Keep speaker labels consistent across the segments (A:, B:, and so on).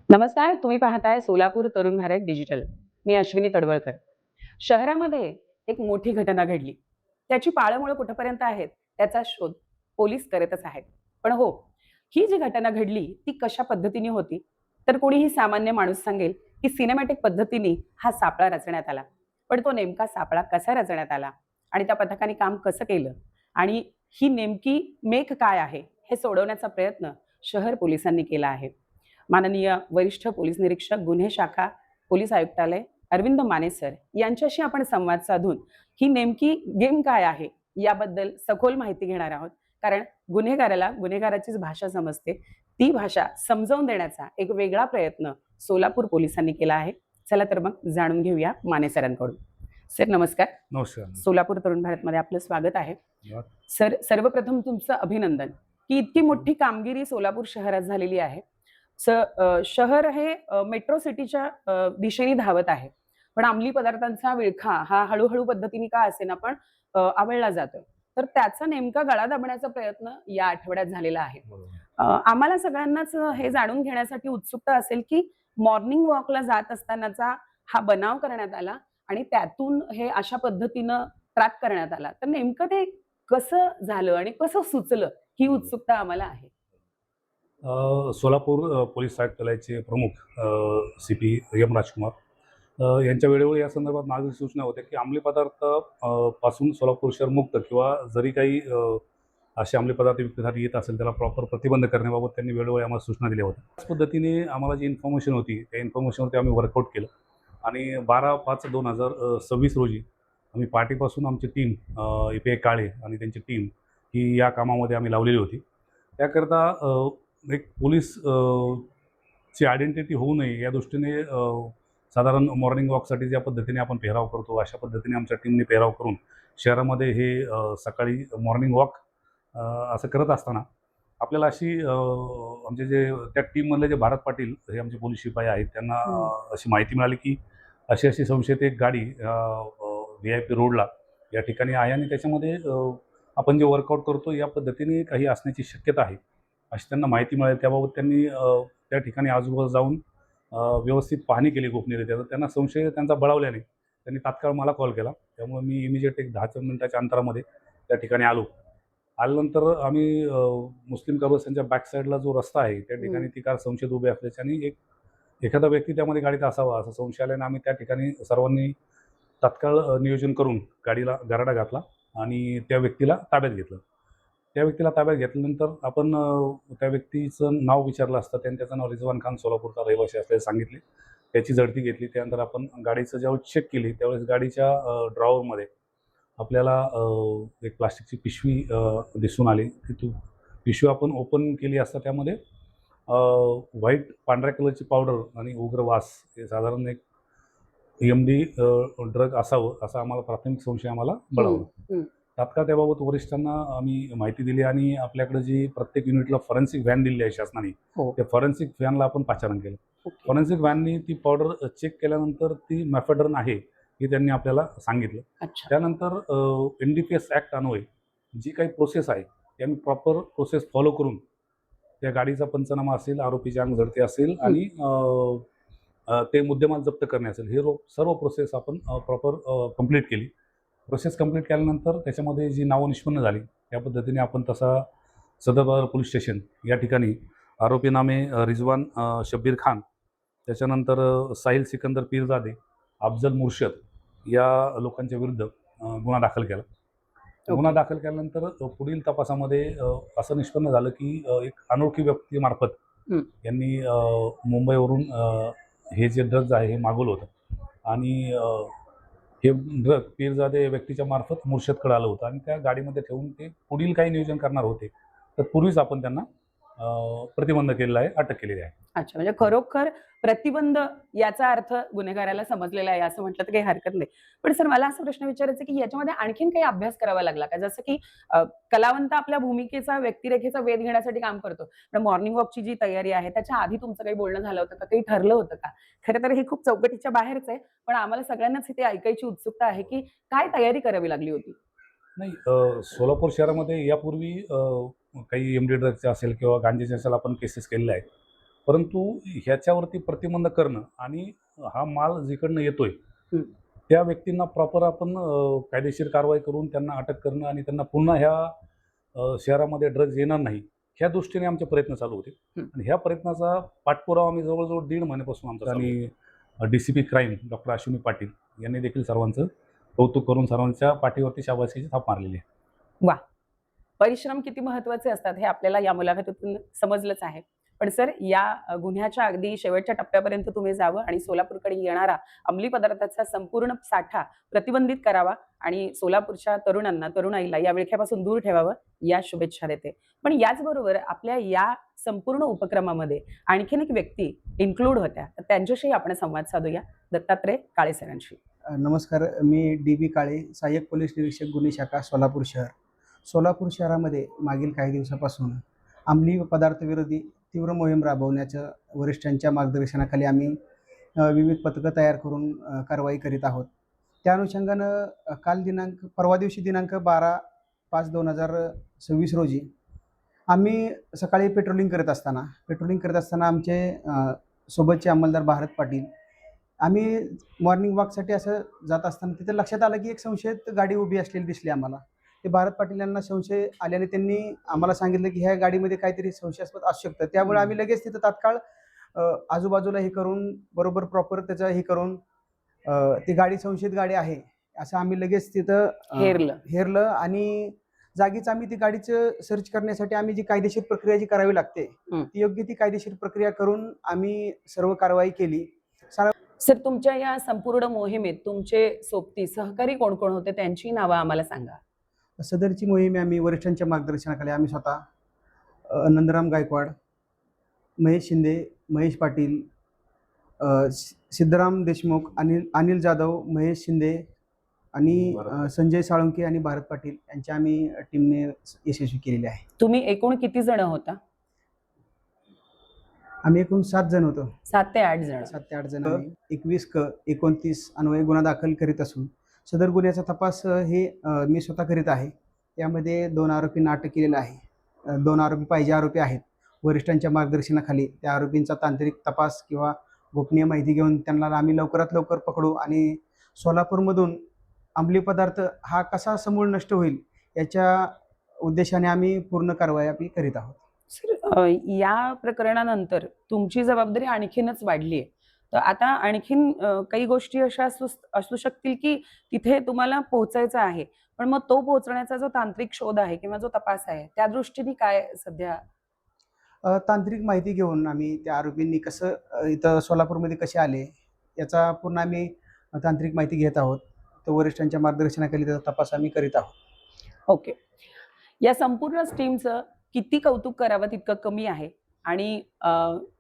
A: नमस्कार. तुम्ही पाहताय सोलापूर तरुण भारत डिजिटल. मी अश्विनी तडवळकर. शहरामध्ये एक मोठी घटना घडली. त्याची पाळंमुळं कुठपर्यंत आहेत त्याचा शोध पोलीस करतच आहेत. पण हो, ही जी घटना घडली ती कशा पद्धतीने होती? तर कोणीही सामान्य माणूस सांगेल, की सिनेमॅटिक पद्धतीने हा सापळा रचण्यात आला. पण तो नेमका सापळा कसा रचण्यात आला आणि त्या पथकाने काम कसं केलं आणि ही नेमकी मेख काय आहे? हे सोडवण्याचा प्रयत्न शहर पोलिसांनी केला आहे. माननीय वरिष्ठ पोलीस निरीक्षक गुन्हे शाखा पोलीस आयुक्तालय अरविंद माने सर यांच्याशी आपण संवाद साधून ही नेमकी गेम काय आहे याबद्दल सखोल माहिती घेणार आहोत. कारण गुन्हेगाराला गुन्हेगाराचीच भाषा समजते. ती भाषा समजावून देण्याचा एक वेगळा प्रयत्न सोलापूर पोलिसांनी केला आहे. चला तर मग जाणून घेऊया माने सरांकडून. सर नमस्कार.
B: नमस्कार.
A: सोलापूर तरुण भारतमध्ये आपलं स्वागत आहे.
B: धन्यवाद.
A: सर सर्वप्रथम तुमचं अभिनंदन, की इतकी मोठी कामगिरी सोलापूर शहरात झालेली आहे. शहर हे मेट्रो सिटीच्या दिशेने धावत आहे. पण अंमली पदार्थांचा विळखा हा हळू-हळू पद्धतीने का असेना पण आवळला जातोय. तर त्याचा नेमका गळा दाबण्याचा प्रयत्न या आठवड्यात झालेला आहे.
B: बरोबर.
A: आम्हाला सगळ्यांनाच हे जाणून घेण्यासाठी उत्सुकता असेल, की मॉर्निंग वॉकला जात असतानाचा हा बनाव करण्यात आला आणि त्यातून हे अशा पद्धतीनं ट्रॅक करण्यात आला. तर नेमकं ते कसं झालं आणि कसं सुचलं ही उत्सुकता आम्हाला आहे.
B: सोलापूर पोलीस आयुक्तालयाचे प्रमुख CP एम राजकुमार यांच्या वेळेवर या संदर्भात मार्गदर्शक सूचना होत्या, की अंमली पदार्थ पासून सोलापूर शहर मुक्त किंवा जरी काही असे अंमली पदार्थ विक्रीसाठी येत असेल त्याला प्रॉपर प्रतिबंध करण्याबाबत त्यांनी वेळोवेळी आम्हाला सूचना दिल्या होत्या. त्याच पद्धतीने आम्हाला जी इन्फॉर्मेशन होती त्या इन्फॉर्मेशनवरती आम्ही वर्कआउट केलं आणि 12/5/2026 रोजी आम्ही पहाटेपासून आमची टीम EPI काळे आणि त्यांची टीम ही या कामामध्ये आम्ही लावलेली होती. त्याकरता एक पोलीस ची आयडेंटिटी होऊ नये या दृष्टीने साधारण मॉर्निंग वॉकसाठी ज्या पद्धतीने आपण पेहराव करतो अशा पद्धतीने आमच्या टीमने पेहराव करून शहरामध्ये हे सकाळी मॉर्निंग वॉक असं करत असताना आपल्याला अशी आमचे जे त्या टीममधले जे भारत पाटील हे आमचे पोलीस शिपाई आहेत त्यांना
A: हं.
B: अशी माहिती मिळाली की अशी संशयित एक गाडी VIP रोडला या ठिकाणी आहे आणि त्याच्यामध्ये आपण जे वर्कआउट करतो या पद्धतीने काही असण्याची शक्यता आहे अशी त्यांना माहिती मिळाली. त्याबाबत त्यांनी त्या ठिकाणी आजूबाजूला जाऊन व्यवस्थित पाहणी केली गोपनीयरित्या. तर त्यांना संशय त्यांचा बळावल्याने त्यांनी तात्काळ मला कॉल केला. त्यामुळे मी इमिजिएट एक 10 मिनिटाच्या अंतरामध्ये त्या ठिकाणी आलो. आल्यानंतर आम्ही मुस्लिम कबरस्थानच्या यांच्या बॅक साईडला जो रस्ता आहे त्या ठिकाणी ती कार संशयित उभी असल्याच्याने एखादा व्यक्ती त्यामध्ये गाडीत असावा असं संशय आल्याने आम्ही त्या ठिकाणी सर्वांनी तात्काळ नियोजन करून गाडीला गारडा घातला आणि त्या व्यक्तीला ताब्यात घेतलं. त्या व्यक्तीला ताब्यात घेतल्यानंतर आपण त्या व्यक्तीचं नाव विचारलं असतं. त्यांनी त्याचं नाव रिजवान खान सोलापूरचा रहिवासी असल्याचे सांगितले. त्याची झडती घेतली. त्यानंतर आपण गाडीचं ज्यावेळेस चेक केली त्यावेळेस गाडीच्या ड्रॉवरमध्ये आपल्याला एक प्लास्टिकची पिशवी दिसून आली. ती पिशवी आपण ओपन केली असता त्यामध्ये व्हाईट पांढऱ्या कलरची पावडर आणि उग्र वास हे साधारण एक MD ड्रग असावं असा आम्हाला प्राथमिक संशय आम्हाला
A: हं,
B: बळावला.
A: हं.
B: तात्काळ त्याबाबत वरिष्ठांना आम्ही माहिती दिली आणि आपल्याकडे जी प्रत्येक युनिटला फॉरेन्सिक व्हॅन दिलेली आहे शासनाने,
A: हो.
B: त्या फॉरेन्सिक व्हॅनला आपण पाचारण केलं.
A: ओके.
B: फॉरेन्सिक व्हॅननी ती पावडर चेक केल्यानंतर ती मॅफेड्रन आहे हे त्यांनी आपल्याला सांगितलं.
A: अच्छा.
B: त्यानंतर NDPS ॲक्ट अन्वये जी काही प्रोसेस आहे ती आम्ही प्रॉपर प्रोसेस फॉलो करून त्या गाडीचा पंचनामा असेल, आरोपीची अंग झडती असेल
A: हं.
B: आणि ते मुद्देमाल जप्त करणे असेल हे सर्व प्रोसेस आपण प्रॉपर कंप्लीट केली. प्रोसेस कंप्लीट केल्यानंतर त्याच्यामध्ये जी नावं निष्पन्न झाली त्या पद्धतीने आपण तसा सदर पोलीस स्टेशन या ठिकाणी आरोपी नामे रिजवान शब्बीर खान, त्याच्यानंतर साहिल सिकंदर पीरजादे, अफजल मुर्शद या लोकांच्या विरुद्ध गुन्हा दाखल केला. गुन्हा
A: ओके.
B: दाखल केल्यानंतर पुढील तपासामध्ये असं निष्पन्न झालं की एक अनोळखी व्यक्तीमार्फत
A: हं.
B: यांनी मुंबईवरून हे जे ड्रग्ज आहे हे मागवलं होतं आणि हे ड्रग पीरजादे व्यक्तीच्या मार्फत मुर्शदकडे आलं होतं आणि त्या गाडीमध्ये ठेवून ते पुढील काही नियोजन करणार होते. तर पूर्वीच आपण त्यांना प्रतिबंध केलेला आहे, अटक केलेली आहे.
A: अच्छा, म्हणजे खरोखर प्रतिबंध याचा अर्थ गुन्हेगाराला समजलेला आहे असं म्हटलं तर काही हरकत नाही. पण सर मला असा प्रश्न विचारायचा आहे, की याच्यामध्ये आणखीन काही अभ्यास करावा लागला का? जसं की कलावंत आपल्या भूमिकेचा, व्यक्तिरेखेचा वेध घेण्यासाठी काम करतो. पण मॉर्निंग वॉकची जी तयारी आहे त्याच्या आधी तुमचं काही बोलणं झालं होतं का? काही ठरलं होतं का? खरं तर हे खूप चौकटीच्या बाहेरच आहे. पण आम्हाला सगळ्यांनाच इथे ऐकायची उत्सुकता आहे, की काय तयारी करावी लागली होती?
B: नाही सोलापूर शहरामध्ये यापूर्वी काही MD ड्रग्सचे असेल किंवा गांजेचे असेल आपण केसेस केलेल्या आहेत. परंतु ह्याच्यावरती प्रतिबंध करणं आणि हा माल जिकडनं येतोय
A: हं.
B: त्या व्यक्तींना प्रॉपर आपण कायदेशीर कारवाई करून त्यांना अटक करणं आणि त्यांना पुन्हा ह्या शहरामध्ये ड्रग्ज येणार नाही ह्या दृष्टीने आमचे प्रयत्न चालू होते.
A: हं.
B: आणि ह्या प्रयत्नाचा पाठपुरावा आम्ही जवळजवळ 1.5 महिन्यापासून आमचा आणि DCP crime doctor Ashwini Patil यांनी देखील सर्वांचं कौतुक करून सर्वांच्या पाठीवरती शाबासकीची थाप मारलेली आहे.
A: परिश्रम किती महत्त्वाचे असतात हे आपल्याला या मुलाखतीतून समजलंच आहे. पण सर, या गुन्ह्याच्या अगदी शेवटच्या टप्प्यापर्यंत तुम्ही जावं आणि सोलापूरकडे येणारा अंमली पदार्थाचा संपूर्ण साठा प्रतिबंधित करावा आणि सोलापूरच्या तरुणांना, तरुणाईला या विळख्यापासून दूर ठेवावं, या शुभेच्छा देते. पण याचबरोबर आपल्या या संपूर्ण उपक्रमामध्ये आणखीन एक व्यक्ती इन्क्लूड होत्या. तर त्यांच्याशी आपण संवाद साधूया, दत्तात्रय काळे सरांशी.
C: नमस्कार, मी DB काळे, सहाय्यक पोलीस निरीक्षक गुन्हे शाखा सोलापूर शहर. सोलापूर शहरामध्ये मागील काही दिवसापासून अंमली पदार्थ विरोधी तीव्र मोहीम राबवण्याच्या वरिष्ठांच्या मार्गदर्शनाखाली आम्ही विविध पथकं तयार करून कारवाई करीत आहोत. त्या अनुषंगानं परवा दिवशी दिनांक 12/5/2026 रोजी आम्ही सकाळी पेट्रोलिंग करत असताना आमचे सोबतचे अंमलदार भारत पाटील, आम्ही मॉर्निंग वॉकसाठी असं जात असताना तिथं लक्षात आलं की एक संशयित गाडी उभी असलेली दिसली आम्हाला. ते भारत पाटील यांना संशय आल्याने त्यांनी आम्हाला सांगितलं की ह्या गाडीमध्ये काहीतरी संशयास्पद असू शकतं. त्यामुळे आम्ही लगेच तिथं तात्काळ आजूबाजूला हे करून बरोबर प्रॉपर त्याचं हे करून ती गाडी संशयित गाडी आहे असं आम्ही लगेच तिथं हेरलं आणि जागीच आम्ही ती गाडीचं सर्च करण्यासाठी आम्ही जी कायदेशीर प्रक्रिया जी करावी लागते ती योग्य ती कायदेशीर प्रक्रिया करून आम्ही सर्व कारवाई केली.
A: सर, तुमच्या या संपूर्ण मोहिमेत तुमचे सोबती सहकारी कोण कोण होते, त्यांची नावं आम्हाला सांगा.
C: सदरची मोहीम आम्ही वरिष्ठांच्या मार्गदर्शनाखाली आम्ही स्वतः नंदराम गायकवाड, महेश शिंदे, महेश पाटील, सिद्धराम देशमुख, अनिल जाधव, महेश शिंदे आणि संजय साळुंके आणि भारत पाटील यांच्या आम्ही टीमने यशस्वी केलेली आहे.
A: तुम्ही एकूण किती जण होता?
C: आम्ही एकूण 7 जण होतो.
A: 7 ते 8 जण.
C: 7 ते 8 जण. 21/29 अन्वये गुन्हा दाखल करीत असून सदर गुन्ह्याचा तपास हे मी स्वतः करीत आहे. यामध्ये 2 आरोपींना अटक केलेलं आहे. 2 आरोपी पाहिजे आरोपी आहेत. वरिष्ठांच्या मार्गदर्शनाखाली त्या आरोपींचा तांत्रिक तपास किंवा गोपनीय माहिती घेऊन त्यांना आम्ही लवकरात लवकर पकडू आणि सोलापूरमधून अंमली पदार्थ हा कसा समूळ नष्ट होईल याच्या उद्देशाने आम्ही पूर्ण कारवाई आम्ही करीत आहोत.
A: सर, या प्रकरणानंतर तुमची जबाबदारी आणखीनच वाढली आहे. तर आता आणखीन काही गोष्टी अशा असू शकतील की तिथे तुम्हाला पोहोचायचं आहे, पण मग तो पोहोचण्याचा जो तांत्रिक शोध आहे किंवा जो तपास आहे त्या दृष्टीने काय सध्या?
C: तांत्रिक माहिती घेऊन आम्ही त्या आरोपींनी कसं इथं सोलापूरमध्ये कसे आले याचा पूर्ण आम्ही तांत्रिक माहिती घेत आहोत. तर वरिष्ठांच्या मार्गदर्शनाखाली त्याचा तपास आम्ही करीत आहोत.
A: ओके. या संपूर्ण टीमचं किती कौतुक करावं तितकं कमी आहे आणि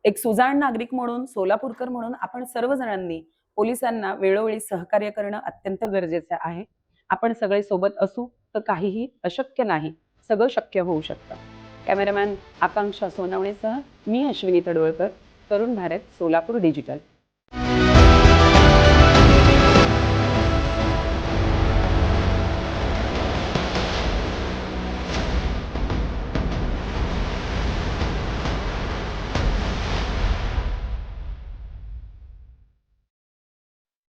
A: एक सुजाण नागरिक म्हणून, सोलापूरकर म्हणून आपण सर्वजणांनी पोलिसांना वेळोवेळी सहकार्य करणं अत्यंत गरजेचं आहे. आपण सगळे सोबत असू तर काहीही अशक्य नाही, सगळं शक्य होऊ शकतं. कॅमेरामॅन आकांक्षा सोनवणेसह मी अश्विनी तडवळकर, तरुण भारत, सोलापूर डिजिटल.